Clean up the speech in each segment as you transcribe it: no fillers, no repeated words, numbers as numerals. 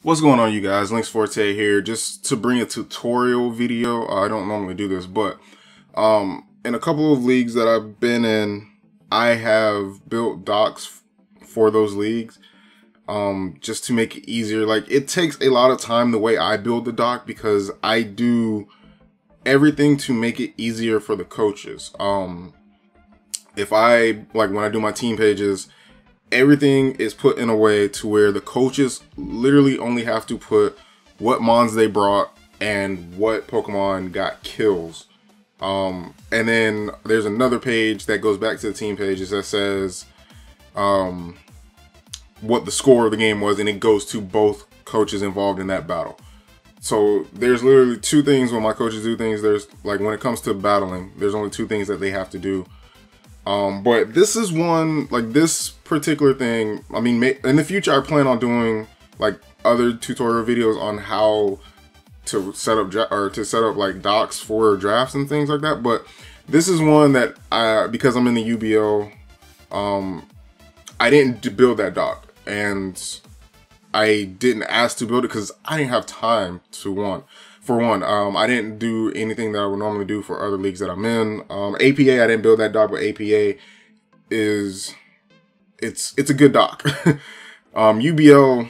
What's going on, you guys? Links Forte here, just to bring a tutorial video. I don't normally do this, but in a couple of leagues that I've been in, I have built docs for those leagues just to make it easier. Like, it takes a lot of time the way I build the doc because I do everything to make it easier for the coaches. If I, like, when I do my team pages, everything is put in a way to where the coaches literally only have to put what mons they brought and what Pokemon got kills. And then there's another page that goes back to the team pages that says what the score of the game was, and it goes to both coaches involved in that battle. So there's literally two things when my coaches do things. There's, like, when it comes to battling, there's only two things that they have to do. But this is one, like, this particular thing, I mean, in the future I plan on doing, like, other tutorial videos on how to set up like docs for drafts and things like that. But this is one that because I'm in the UBO, I didn't build that doc, and I didn't ask to build it because I didn't have time to I didn't do anything that I would normally do for other leagues that I'm in. APA, I didn't build that doc, but APA it's a good doc. UBL,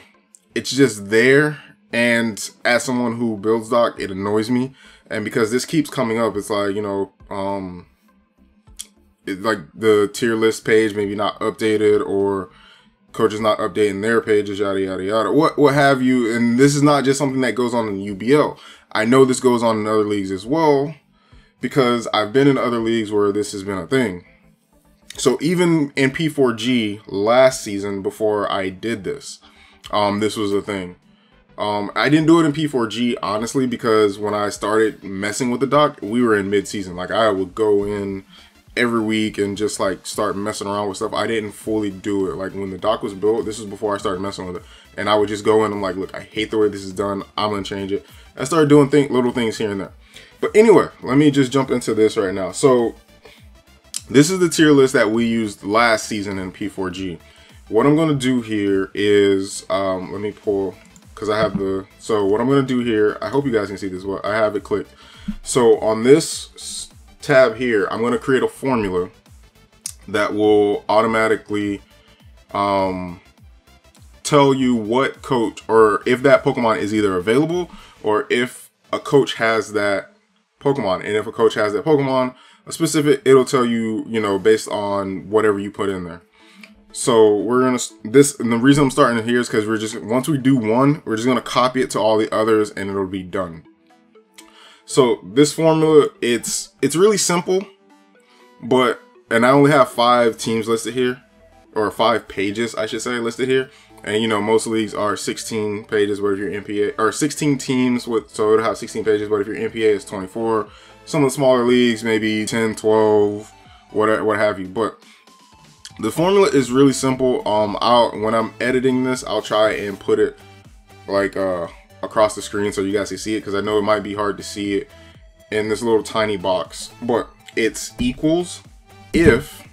it's just there, and as someone who builds doc, it annoys me. And because this keeps coming up, it's like, you know, like the tier list page maybe not updated, or coaches not updating their pages, yada yada yada, what have you. And this is not just something that goes on in UBL. I know this goes on in other leagues as well, because I've been in other leagues where this has been a thing. So even in P4G last season, before I did this, this was a thing. I didn't do it in P4G, honestly, because when I started messing with the doc, we were in mid-season. Like, I would go in every week and just, like, start messing around with stuff. I didn't fully do it. Like, when the doc was built, this was before I started messing with it. And I would just go in and I'm like, look, I hate the way this is done. I'm going to change it. I started doing little things here and there. But anyway, let me just jump into this right now. So this is the tier list that we used last season in P4G. What I'm going to do here is, let me pull, because I have so what I'm going to do here, I hope you guys can see this. Well, I have it clicked. So on this tab here, I'm going to create a formula that will automatically tell you what coach, or if that Pokemon is either available, or if a coach has that Pokemon. And if a coach has that Pokemon, a specific, it'll tell you, you know, based on whatever you put in there. So we're gonna and the reason I'm starting here is because once we do one, we're just gonna copy it to all the others and it'll be done. So this formula, it's really simple, and I only have 5 teams listed here, or 5 pages, I should say, listed here. And, you know, most leagues are 16 pages, but if you're NPA, or 16 teams, so it'll have 16 pages, but if you're NPA, it's 24. Some of the smaller leagues, maybe 10, 12, what have you. But the formula is really simple. When I'm editing this, I'll try and put it, like, across the screen so you guys can see it, because I know it might be hard to see it in this little tiny box. But it's equals if,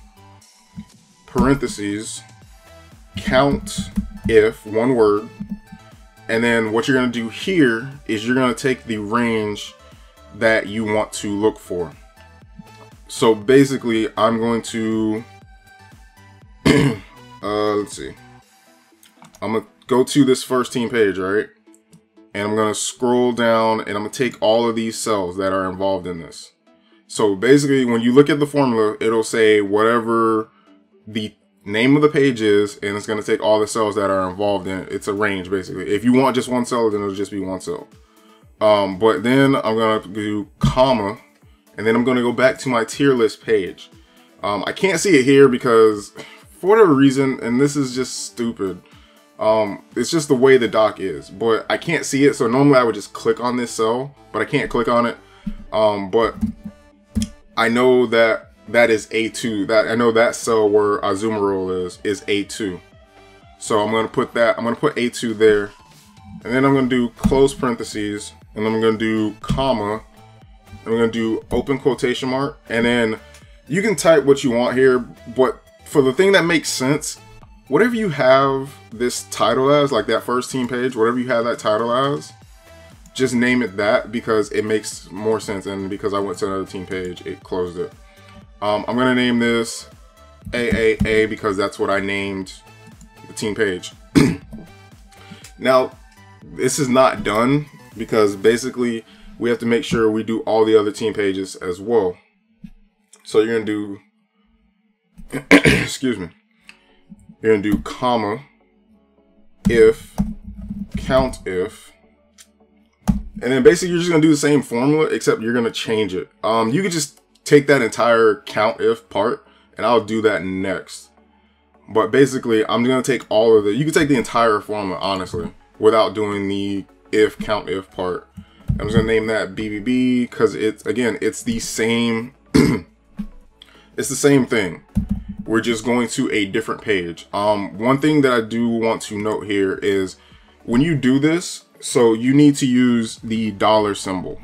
parentheses, count if, one word, and then what you're going to do here is you're going to take the range that you want to look for. So basically, I'm going to let's see, I'm going to go to this first team page, right? And I'm going to scroll down and I'm going to take all of these cells that are involved in this. So basically, when you look at the formula, it'll say whatever the name of the page is, and it's going to take all the cells that are involved in it. It's a range, basically. If you want just one cell, then it'll just be one cell. But then I'm going to do comma, and then I'm going to go back to my tier list page. I can't see it here because, for whatever reason, and this is just stupid, it's just the way the doc is, but I can't see it. So normally I would just click on this cell, but I can't click on it. But I know that is A2. I know that cell where Azumarill is A2. So I'm going to put that, I'm going to put A2 there. And then I'm going to do close parentheses. And then I'm going to do comma. And I'm going to do open quotation mark. And then you can type what you want here. But for the thing that makes sense, whatever you have this title as, like that first team page, whatever you have that title as, just name it that, because it makes more sense. And because I went to another team page, it closed it. I'm gonna name this AAA because that's what I named the team page. Now, this is not done because basically we have to make sure we do all the other team pages as well. So you're gonna do, excuse me, you're gonna do comma, if, count if, and then basically you're just gonna do the same formula, except you're gonna change it. You could just take that entire count if part, and I'll do that next. But basically, I'm gonna take all of you can take the entire formula, honestly, without doing the if, count if part. I'm just gonna name that BBB because it's, again, it's the same, it's the same thing. We're just going to a different page. One thing that I do want to note here is when you do this, so you need to use the dollar symbol.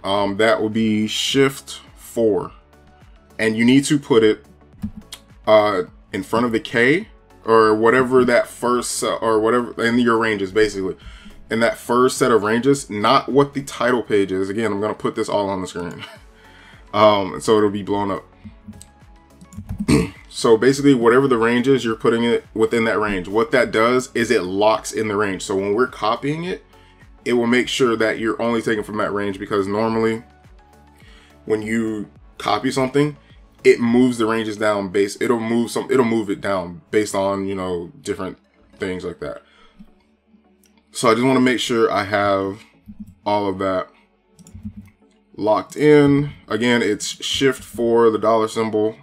That will be Shift 4, and you need to put it in front of the K or whatever that first cell, or whatever in your ranges, basically in that first set of ranges, not what the title page is. Again, I'm gonna put this all on the screen, so it'll be blown up. So basically, whatever the range is, you're putting it within that range. What that does is it locks in the range. So when we're copying it, it will make sure that you're only taking from that range, because normally when you copy something, it moves the ranges down it'll move it down based on, you know, different things like that. So I just want to make sure I have all of that locked in. Again, it's Shift 4, the dollar symbol.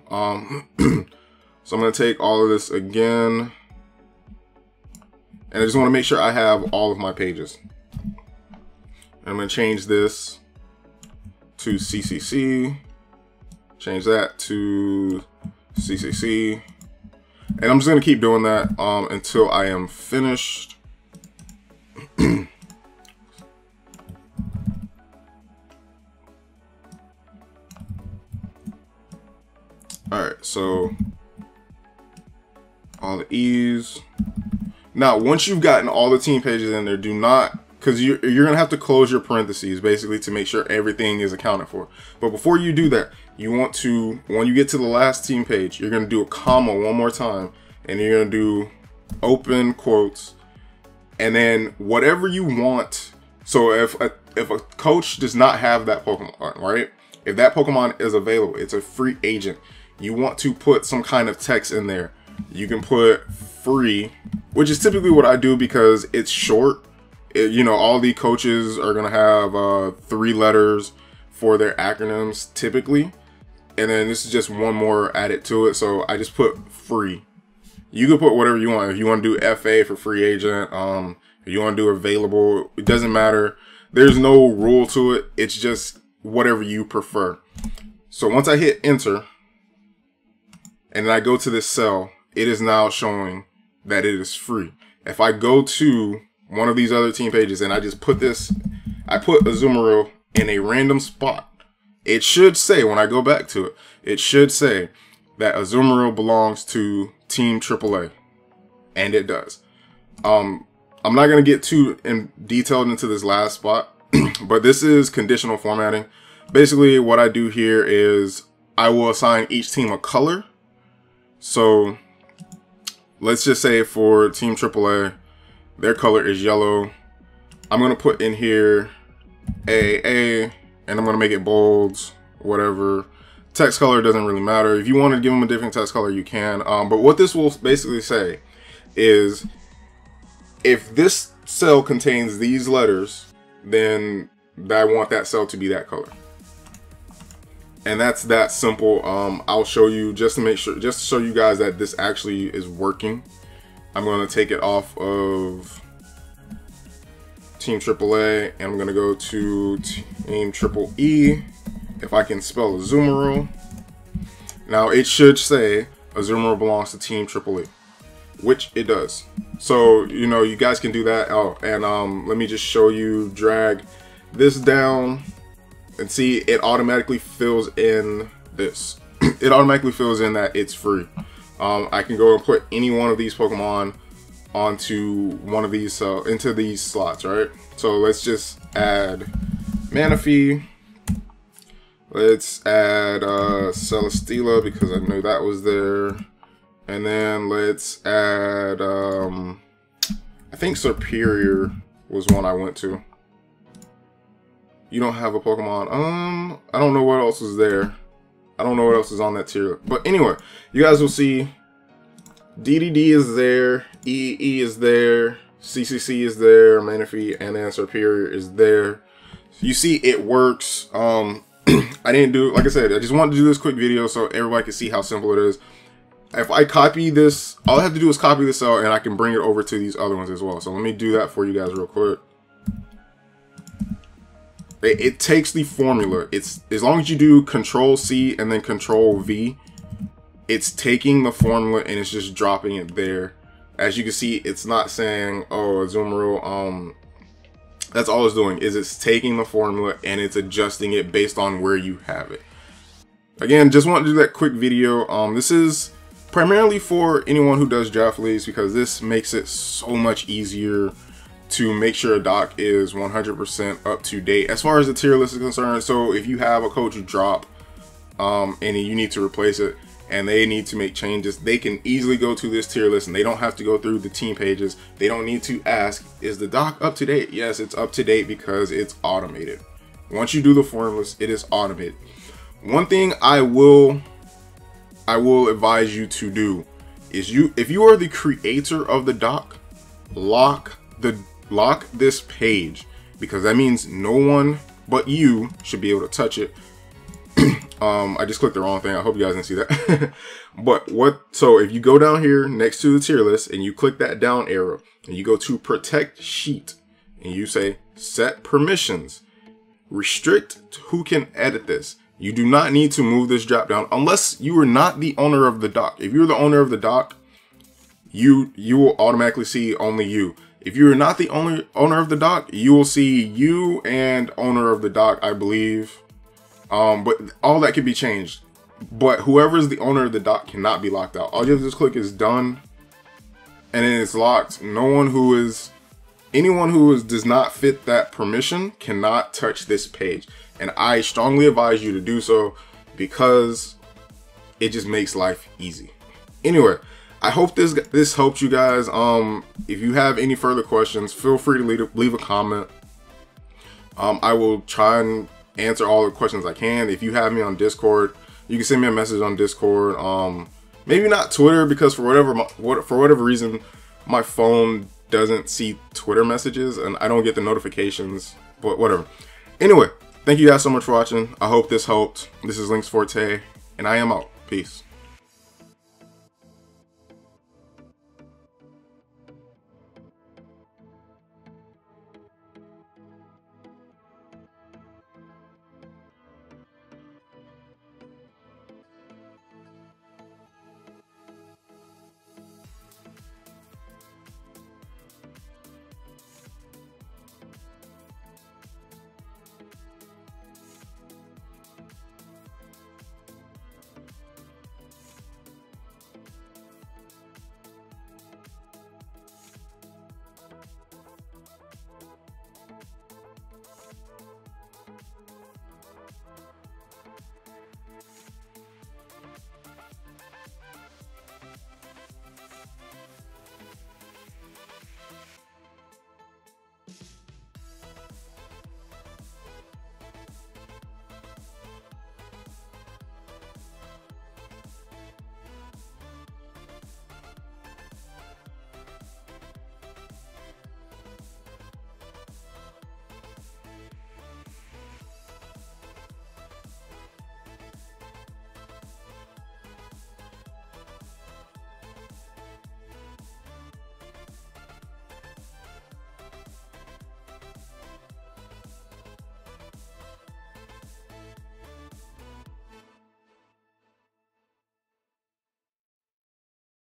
So I'm going to take all of this again, and I just want to make sure I have all of my pages. I'm going to change this to CCC, change that to CCC, and I'm just going to keep doing that until I am finished. Alright, so all the E's. Now, once you've gotten all the team pages in there, do not, because you're going to have to close your parentheses basically to make sure everything is accounted for. But before you do that, you want to, when you get to the last team page, you're going to do a comma one more time, and you're going to do open quotes, and then whatever you want. So if a coach does not have that Pokemon, right? If that Pokemon is available, it's a free agent, you want to put some kind of text in there. You can put free, which is typically what I do because it's short. You know, all the coaches are going to have 3 letters for their acronyms typically. And then this is just one more added to it. So I just put free. You can put whatever you want. If you want to do FA for free agent, if you want to do available, it doesn't matter. There's no rule to it. It's just whatever you prefer. So once I hit enter and then I go to this cell, it is now showing that it is free. If I go to one of these other team pages and I just put this, I put Azumarill in a random spot, it should say, when I go back to it, it should say that Azumarill belongs to Team AAA. And it does. I'm not going to get too detailed into this last spot, but this is conditional formatting. Basically, what I do here is I will assign each team a color. So let's just say for Team AAA, their color is yellow. I'm going to put in here AAA, and I'm going to make it bold, whatever. Text color doesn't really matter. If you want to give them a different text color, you can. But what this will basically say is if this cell contains these letters, then I want that cell to be that color. And that's that simple. I'll show you just to make sure, just to show you guys that this actually is working. I'm going to take it off of Team AAA and I'm going to go to Team Triple E. If I can spell Azumarill. Now it should say Azumarill belongs to Team Triple E, which it does. So, you know, you guys can do that. Oh, and let me just show you, drag this down and see it automatically fills in this. It automatically fills in that it's free. I can go and put any one of these Pokemon onto one of these, into these slots, right? So let's just add Manaphy. Let's add Celesteela because I knew that was there. And then let's add, I think Superior was one I went to. You don't have a Pokemon. I don't know what else is there. I don't know what else is on that tier. But anyway, you guys will see DDD is there, EE is there, CCC is there, Manaphy, and then Superior is there. You see it works. I didn't do, like I said, I just wanted to do this quick video so everybody can see how simple it is. If I copy this, all I have to do is copy this out and I can bring it over to these other ones as well. So let me do that for you guys real quick. It takes the formula. It's as long as you do Control C and then Control V, it's taking the formula and it's just dropping it there. As you can see, it's not saying, oh, Azumarill, that's all it's doing is it's taking the formula and it's adjusting it based on where you have it. Again, just wanted to do that quick video. This is primarily for anyone who does draft leagues because this makes it so much easier to make sure a doc is 100% up to date as far as the tier list is concerned. So if you have a coach drop and you need to replace it and they need to make changes, they can easily go to this tier list and they don't have to go through the team pages. They don't need to ask, is the doc up to date? Yes, it's up to date because it's automated. Once you do the formulas, it is automated. One thing I will advise you to do is if you are the creator of the doc, lock this page, because that means no one but you should be able to touch it. I just clicked the wrong thing. I hope you guys didn't see that. So if you go down here next to the tier list and you click that down arrow and you go to protect sheet and you say set permissions, restrict who can edit this. You do not need to move this drop down unless you are not the owner of the doc. If you're the owner of the doc, you will automatically see only you. If you're not the owner of the doc, you will see you and owner of the doc, I believe. But all that can be changed. But whoever is the owner of the doc cannot be locked out. All you have to just click is done, and then it's locked. Anyone who does not fit that permission cannot touch this page. And I strongly advise you to do so because it just makes life easy. Anyway, I hope this helped you guys. If you have any further questions, feel free to leave a comment. I will try and answer all the questions I can. If you have me on Discord, you can send me a message on Discord. Maybe not Twitter because for whatever reason, my phone doesn't see Twitter messages and I don't get the notifications. But whatever. Anyway, thank you guys so much for watching. I hope this helped. This is Link's Forte, and I am out. Peace.